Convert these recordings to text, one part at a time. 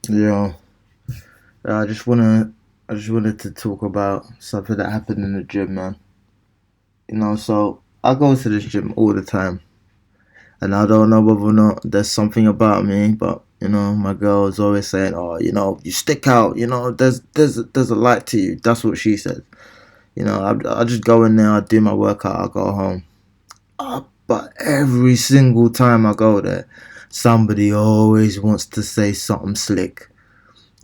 Yeah, I I just wanted to talk about something that happened in the gym, man. So I go to this gym all the time, and I don't know whether or not there's something about me, but my girl is always saying, "Oh, you stick out. There's a light to you." That's what she says. I just go in there, I do my workout, I go home. But every single time I go there, somebody always wants to say something slick.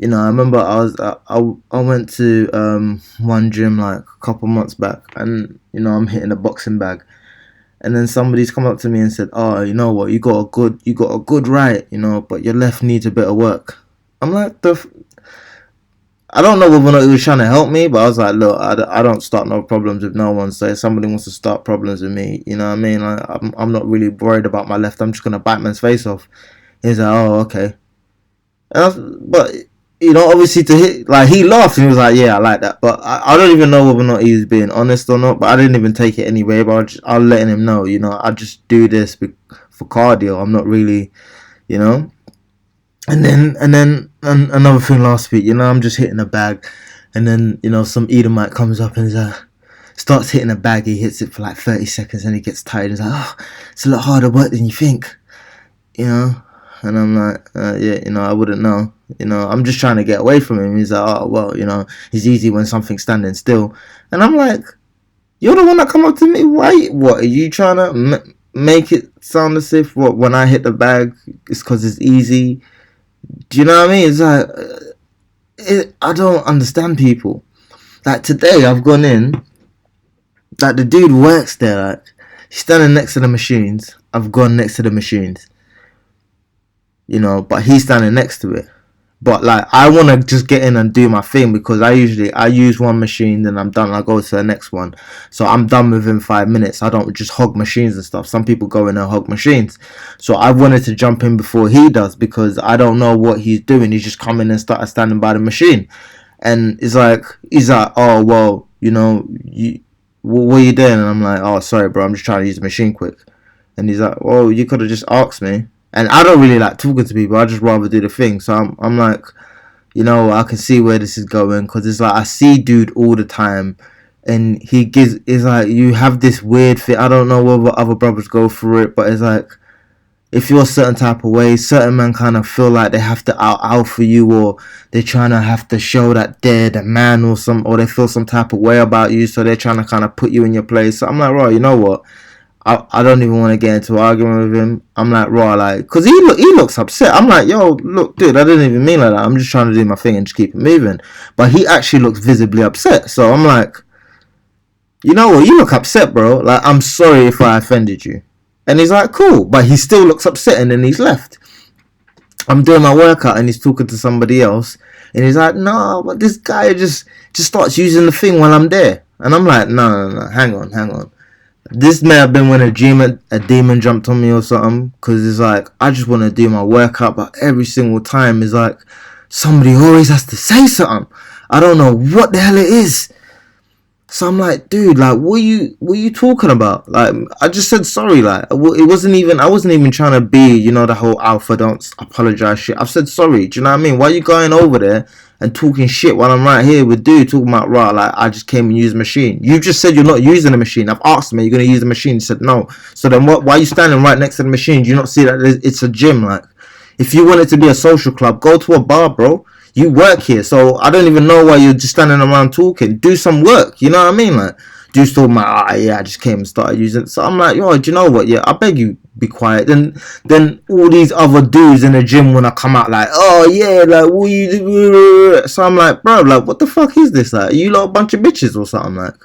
I remember I went to one gym like a couple months back, and I'm hitting a boxing bag, and then somebody's come up to me and said, "Oh, you know what? You got a good right, but your left needs a bit of work." I'm like, I don't know whether or not he was trying to help me, but I was like, look, I don't start no problems with no one. So if somebody wants to start problems with me, you know what I mean? Like, I'm not really worried about my left. I'm just gonna bite man's face off. He's like, oh, okay. But obviously to hit, like he laughed and he was like, "Yeah, I like that." But I don't even know whether or not he was being honest or not. But I didn't even take it anyway. But I'll letting him know, I just do this for cardio. I'm not really, you know. And another thing last week, I'm just hitting a bag, and then some Edomite comes up and starts hitting a bag. He hits it for like 30 seconds, and he gets tired. He's like, "Oh, it's a lot harder work than you think," you know. And I'm like, yeah, I wouldn't know. I'm just trying to get away from him. He's like, oh, well, it's easy when something's standing still. And I'm like, you're the one that come up to me. Why? What are you trying to make it sound as if when I hit the bag, it's because it's easy? Do you know what I mean? It's like, I don't understand people. Like today, I've gone in. Like the dude works there. Like he's standing next to the machines. I've gone next to the machines. But he's standing next to it. But like I want to just get in and do my thing because I use one machine, then I'm done. I go to the next one, so I'm done within 5 minutes. I don't just hog machines and stuff. Some people go in and hog machines, so I wanted to jump in before he does because I don't know what he's doing. He's just coming and started standing by the machine, and he's like, oh well, what are you doing? And I'm like, oh sorry, bro, I'm just trying to use the machine quick. And he's like, well, you could have just asked me. And I don't really like talking to people. I just rather do the thing. So I'm like, I can see where this is going because it's like I see dude all the time, and it's like you have this weird thing. I don't know whether other brothers go through it, but it's like if you're a certain type of way, certain men kind of feel like they have to out alpha you, or they're trying to have to show that they're the man or they feel some type of way about you, so they're trying to kind of put you in your place. So I'm like, right, you know what? I don't even want to get into an argument with him. I'm like, raw, like, because he looks upset. I'm like, yo, look, dude, I didn't even mean like that. I'm just trying to do my thing and just keep it moving. But he actually looks visibly upset. So I'm like, you know what? You look upset, bro. Like, I'm sorry if I offended you. And he's like, cool. But he still looks upset, and then he's left. I'm doing my workout, and he's talking to somebody else. And he's like, no, but this guy just starts using the thing while I'm there. And I'm like, no, hang on. This may have been when a demon jumped on me or something, because it's like I just want to do my workout, but every single time it's like somebody always has to say something. I don't know what the hell it is. So I'm like, dude, like, what are you talking about? Like, I just said sorry. Like, it wasn't even. I wasn't even trying to be, the whole alpha don't apologize shit. I've said sorry. Do you know what I mean? Why are you going over there and talking shit while I'm right here with dude talking about like I just came and used the machine. You just said you're not using the machine. I've asked him, are you gonna use the machine? He said no. So then why are you standing right next to the machine? Do you not see that it's a gym? Like, if you want it to be a social club, go to a bar, bro. You work here, so I don't even know why you're just standing around talking. Do some work, you know what I mean? Like, dude's talking about, yeah, I just came and started using it. So I'm like, yo, do you know what? Yeah, I beg you, be quiet. Then all these other dudes in the gym when I come out like, oh yeah, like what you do? So I'm like, bro, like what the fuck is this? Like, are you lot a bunch of bitches or something? Like,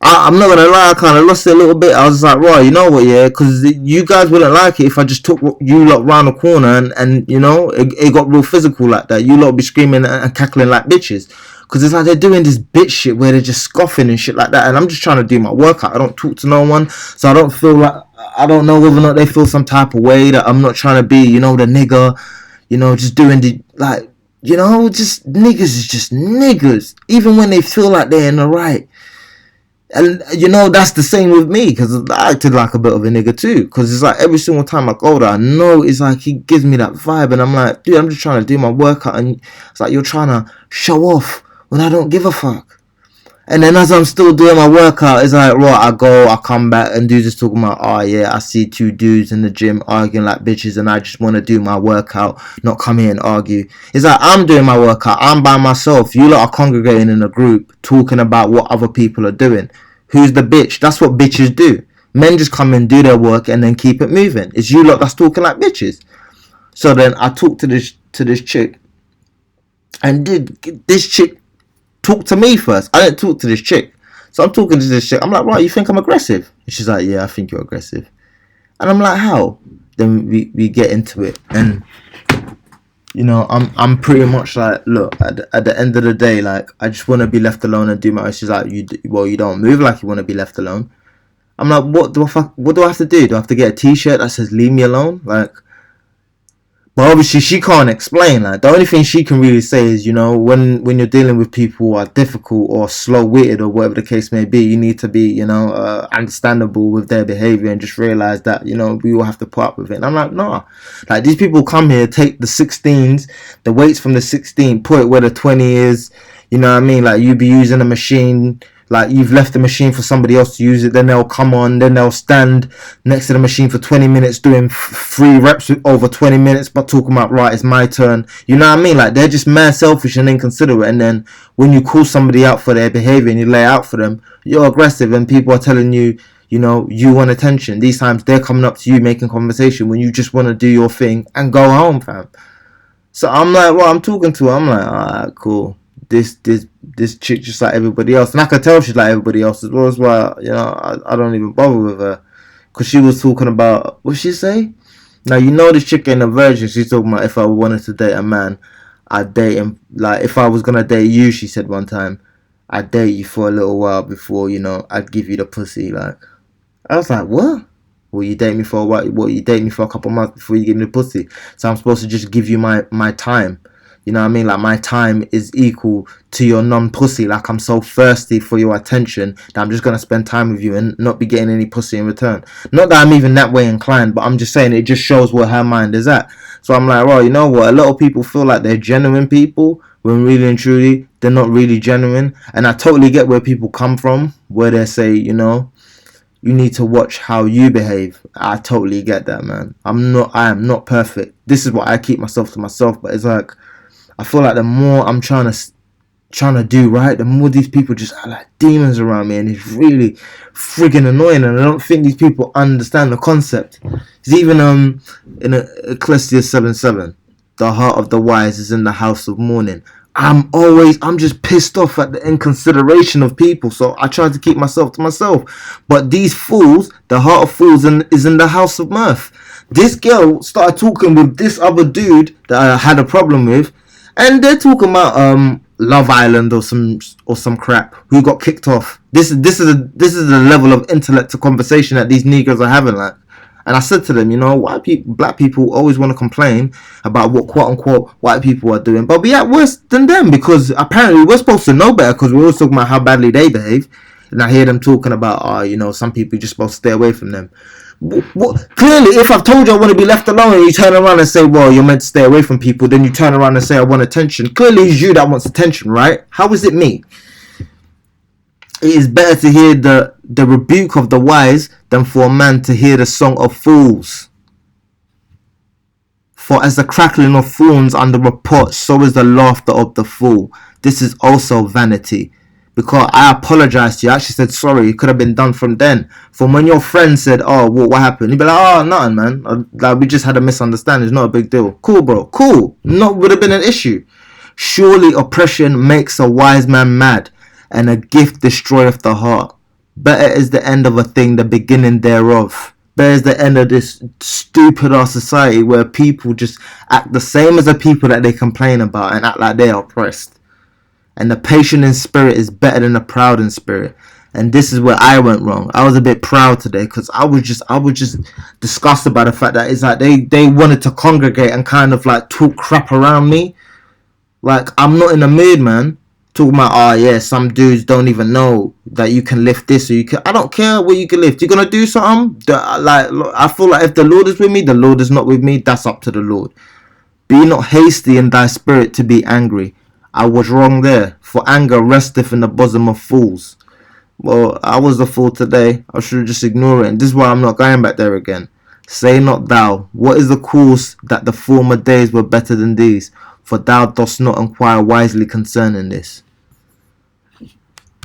I'm not gonna lie, I kind of lost it a little bit. I was like, right, you know what, yeah, because you guys wouldn't like it if I just took you lot round the corner and it got real physical like that. You lot be screaming and cackling like bitches. Because it's like they're doing this bitch shit where they're just scoffing and shit like that. And I'm just trying to do my workout. I don't talk to no one. So I don't feel like, I don't know whether or not they feel some type of way that I'm not trying to be, the nigga, just doing the, like, just niggas is just niggas. Even when they feel like they're in the right. And you know, that's the same with me, because I acted like a bit of a nigga too. Because it's like every single time I go there, I know it's like he gives me that vibe, and I'm like, dude, I'm just trying to do my workout, and it's like you're trying to show off when I don't give a fuck. And then as I'm still doing my workout, it's like, right, I go, I come back, and dudes just talking about, oh yeah, I see two dudes in the gym arguing like bitches, and I just want to do my workout, not come here and argue. It's like, I'm doing my workout, I'm by myself, you lot are congregating in a group, talking about what other people are doing. Who's the bitch? That's what bitches do. Men just come and do their work and then keep it moving. It's you lot that's talking like bitches. So then I talked to this chick, and this chick talk to me first. I didn't talk to this chick. So I'm talking to this chick. I'm like, right, you think I'm aggressive? And she's like, yeah, I think you're aggressive. And I'm like, how? Then we get into it. And, you know, I'm pretty much like, look, at the end of the day, like, I just want to be left alone and do my own. She's like, you don't move like you want to be left alone. I'm like, what do I have to do? Do I have to get a t-shirt that says leave me alone? Like, but obviously she can't explain. Like, the only thing she can really say is, you know, when you're dealing with people who are difficult or slow-witted or whatever the case may be, you need to be, you know, understandable with their behavior and just realize that, you know, we all have to put up with it. And I'm like, nah. Like, these people come here, take the 16s, the weights from the 16, put it where the 20 is. You know what I mean? Like, you be using a machine, like you've left the machine for somebody else to use it, then they'll come on, then they'll stand next to the machine for 20 minutes doing 3 reps over 20 minutes, but talking about, right, it's my turn. You know what I mean? Like, they're just mad selfish and inconsiderate. And then when you call somebody out for their behavior and you lay out for them, you're aggressive, and people are telling you, you know, you want attention. These times they're coming up to you making conversation when you just want to do your thing and go home, fam. So I'm like, well, I'm talking to her, I'm like, alright, cool. This chick just like everybody else, and I could tell she's like everybody else as well. As why, you know, I don't even bother with her, because she was talking about, what she say? Now, you know, this chick ain't a virgin. She's talking about, if I wanted to date a man, I'd date him. Like, if I was gonna date you, she said one time, I'd date you for a little while before, you know, I'd give you the pussy. Like, I was like, what? Well, you date me for a while? Well, you date me for a couple months before you give me the pussy? So I'm supposed to just give you my time? You know what I mean? Like, my time is equal to your non-pussy. Like, I'm so thirsty for your attention that I'm just going to spend time with you and not be getting any pussy in return. Not that I'm even that way inclined, but I'm just saying it just shows where her mind is at. So I'm like, well, you know what? A lot of people feel like they're genuine people when really and truly they're not really genuine. And I totally get where people come from, where they say, you know, you need to watch how you behave. I totally get that, man. I am not perfect. This is what I keep myself to myself. But it's like, I feel like the more I'm trying to do right, the more these people just are like demons around me, and it's really friggin' annoying. And I don't think these people understand the concept. It's even in Ecclesiastes 7:7, the heart of the wise is in the house of mourning. I'm just pissed off at the inconsideration of people, so I try to keep myself to myself. But these fools, the heart of fools is in the house of mirth. This girl started talking with this other dude that I had a problem with, and they're talking about Love Island or some crap, who got kicked off. This is the level of intellect to conversation that these niggas are having, like. And I said to them, you know, black people always want to complain about what quote unquote white people are doing, but we act worse than them, because apparently we're supposed to know better, because we're always talking about how badly they behave. And I hear them talking about, you know, some people are just supposed to stay away from them. Clearly, if I've told you I want to be left alone, and you turn around and say, well, you're meant to stay away from people, then you turn around and say, I want attention. Clearly it's you that wants attention, right? How is it me? It is better to hear the rebuke of the wise than for a man to hear the song of fools. For as the crackling of thorns under a pot, so is the laughter of the fool. This is also vanity. Because I apologized to you. I actually said sorry. It could have been done from then. From when your friend said, oh, what happened? You'd be like, oh, nothing, man. Like, we just had a misunderstanding. It's not a big deal. Cool, bro. Cool. Not would have been an issue. Surely oppression makes a wise man mad, and a gift destroyeth the heart. Better is the end of a thing, the beginning thereof. Better is the end of this stupid ass society where people just act the same as the people that they complain about and act like they are oppressed. And the patient in spirit is better than the proud in spirit. And this is where I went wrong. I was a bit proud today, because I was just disgusted by the fact that it's like they wanted to congregate and kind of like talk crap around me. Like, I'm not in the mood, man. Talking about, oh yeah, some dudes don't even know that you can lift this or you can. I don't care what you can lift. You're gonna do something. Like, I feel like if the Lord is with me, the Lord is not with me. That's up to the Lord. Be not hasty in thy spirit to be angry. I was wrong there, for anger resteth in the bosom of fools. Well, I was a fool today. I should just ignore it. And this is why I'm not going back there again. Say not thou, what is the cause that the former days were better than these? For thou dost not inquire wisely concerning this.